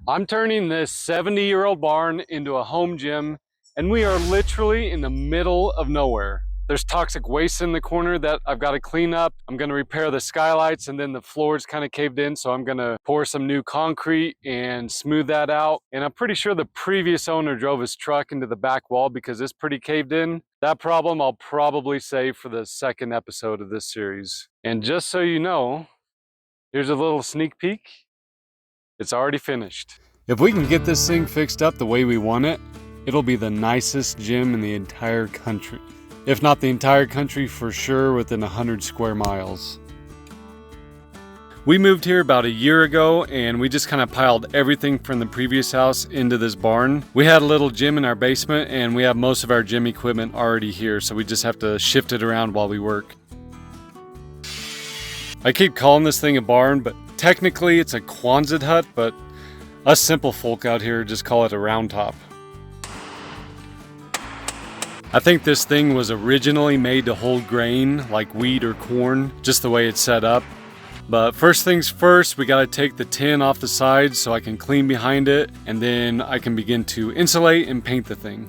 I'm turning this 70-year-old barn into a home gym, and we are literally in the middle of nowhere. There's toxic waste in the corner that I've got to clean up. I'm going to repair the skylights, and then the floor's kind of caved in, so I'm going to pour some new concrete and smooth that out. And I'm pretty sure the previous owner drove his truck into the back wall because it's pretty caved in. That problem I'll probably save for the second episode of this series. And just so you know, here's a little sneak peek. It's already finished. If we can get this thing fixed up the way we want it, it'll be the nicest gym in the entire country. If not the entire country, for sure within 100 square miles. We moved here about a year ago, and we just kind of piled everything from the previous house into this barn. We had a little gym in our basement, and we have most of our gym equipment already here, so we just have to shift it around while we work. I keep calling this thing a barn, but technically it's a Quonset hut, but us simple folk out here just call it a round top. I think this thing was originally made to hold grain, like wheat or corn, just the way it's set up. But first things first, we gotta take the tin off the sides so I can clean behind it, and then I can begin to insulate and paint the thing.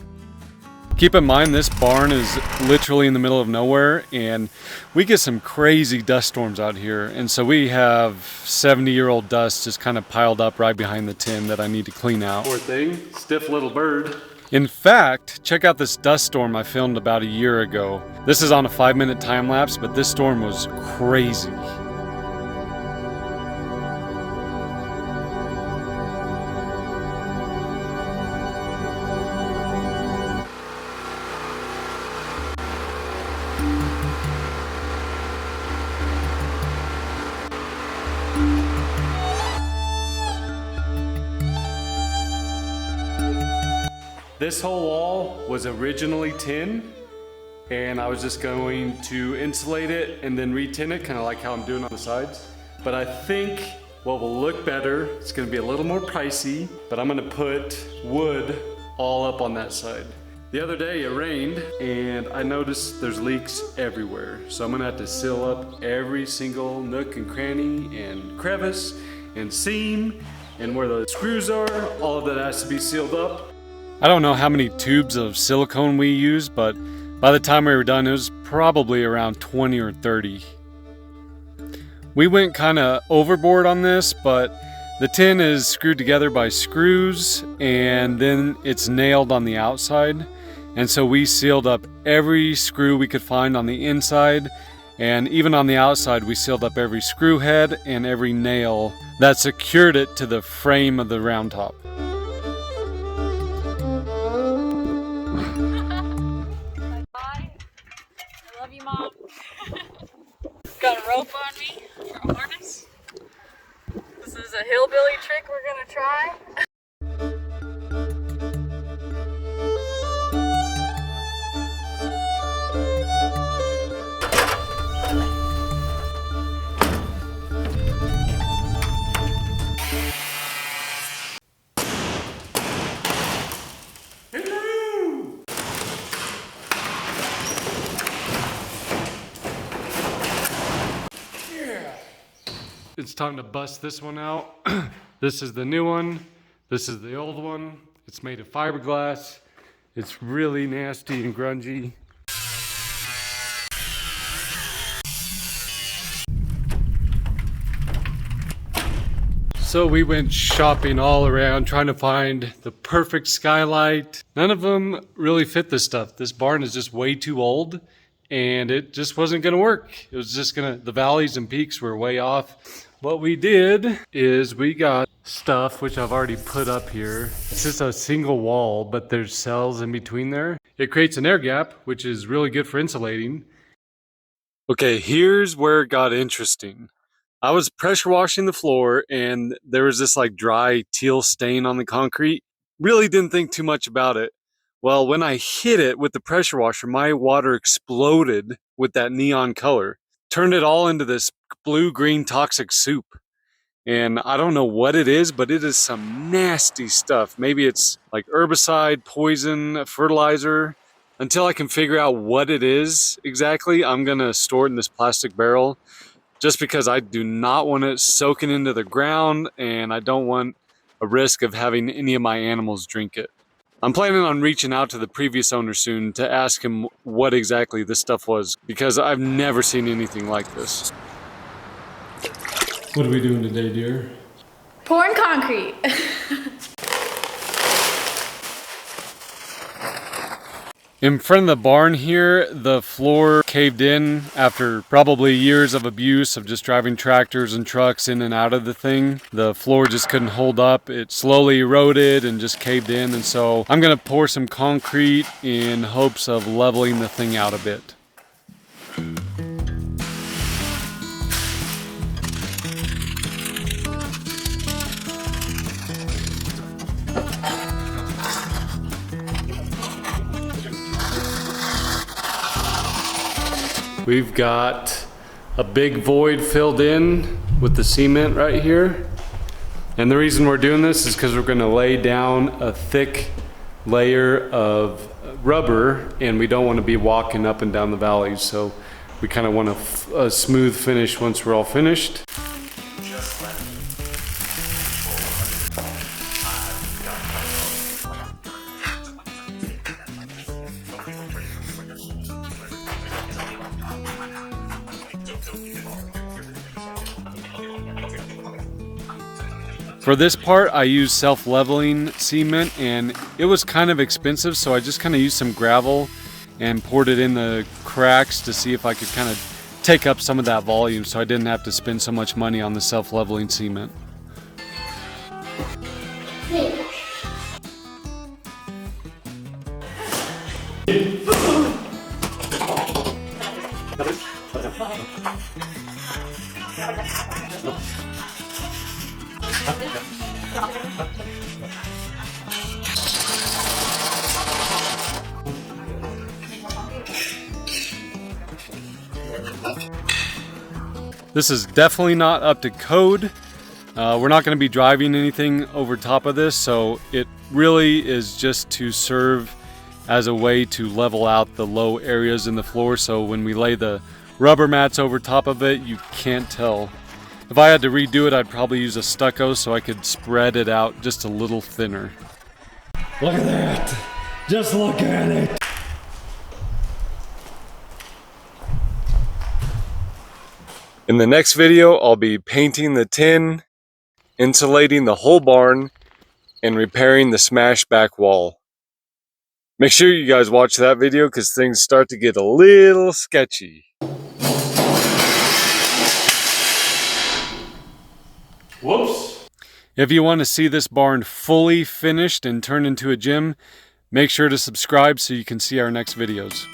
Keep in mind, this barn is literally in the middle of nowhere, and we get some crazy dust storms out here. And so we have 70-year-old dust just kind of piled up right behind the tin that I need to clean out. Poor thing, stiff little bird. In fact, check out this dust storm I filmed about a year ago. This is on a 5-minute time lapse, but this storm was crazy. This whole wall was originally tin, and I was just going to insulate it and then re-tin it, kind of like how I'm doing on the sides. But I think what will look better, it's gonna be a little more pricey, but I'm gonna put wood all up on that side. The other day it rained, and I noticed there's leaks everywhere. So I'm gonna have to seal up every single nook and cranny and crevice and seam, and where the screws are, all of that has to be sealed up. I don't know how many tubes of silicone we used, but by the time we were done, it was probably around 20 or 30. We went kind of overboard on this, but the tin is screwed together by screws, and then it's nailed on the outside. And so we sealed up every screw we could find on the inside, and even on the outside, we sealed up every screw head and every nail that secured it to the frame of the round top. Mom. Got a rope on me for a harness. This is a hillbilly trick we're gonna try. It's time to bust this one out. This is the new one. This is the old one. It's made of fiberglass. It's really nasty and grungy. So we went shopping all around trying to find the perfect skylight. None of them really fit this stuff. This barn is just way too old, and it just wasn't gonna work. It was just the valleys and peaks were way off. What we did is we got stuff, which I've already put up here. It's just a single wall, but there's cells in between there. It creates an air gap, which is really good for insulating. Okay, here's where it got interesting. I was pressure washing the floor, and there was this like dry teal stain on the concrete. Really didn't think too much about it. Well, when I hit it with the pressure washer, my water exploded with that neon color. Turned it all into this blue-green toxic soup. And I don't know what it is, but it is some nasty stuff. Maybe it's like herbicide, poison, fertilizer. Until I can figure out what it is exactly, I'm gonna store it in this plastic barrel, just because I do not want it soaking into the ground, and I don't want a risk of having any of my animals drink it. I'm planning on reaching out to the previous owner soon to ask him what exactly this stuff was, because I've never seen anything like this. What are we doing today, dear? Pouring concrete. In front of the barn here, the floor caved in after probably years of abuse of just driving tractors and trucks in and out of the thing. The floor just couldn't hold up. It slowly eroded and just caved in, and so I'm gonna pour some concrete in hopes of leveling the thing out a bit. We've got a big void filled in with the cement right here. And the reason we're doing this is because we're going to lay down a thick layer of rubber, and we don't want to be walking up and down the valleys. So we kind of want a smooth finish once we're all finished. For this part, I used self-leveling cement, and it was kind of expensive, so I just kind of used some gravel and poured it in the cracks to see if I could kind of take up some of that volume, so I didn't have to spend so much money on the self-leveling cement. This is definitely not up to code. We're not going to be driving anything over top of this, so it really is just to serve as a way to level out the low areas in the floor, so when we lay the rubber mats over top of it, you can't tell. If I had to redo it, I'd probably use a stucco so I could spread it out just a little thinner. Look at that! Just look at it! In the next video, I'll be painting the tin, insulating the whole barn, and repairing the smashed back wall. Make sure you guys watch that video because things start to get a little sketchy. Whoops! If you want to see this barn fully finished and turned into a gym, make sure to subscribe so you can see our next videos.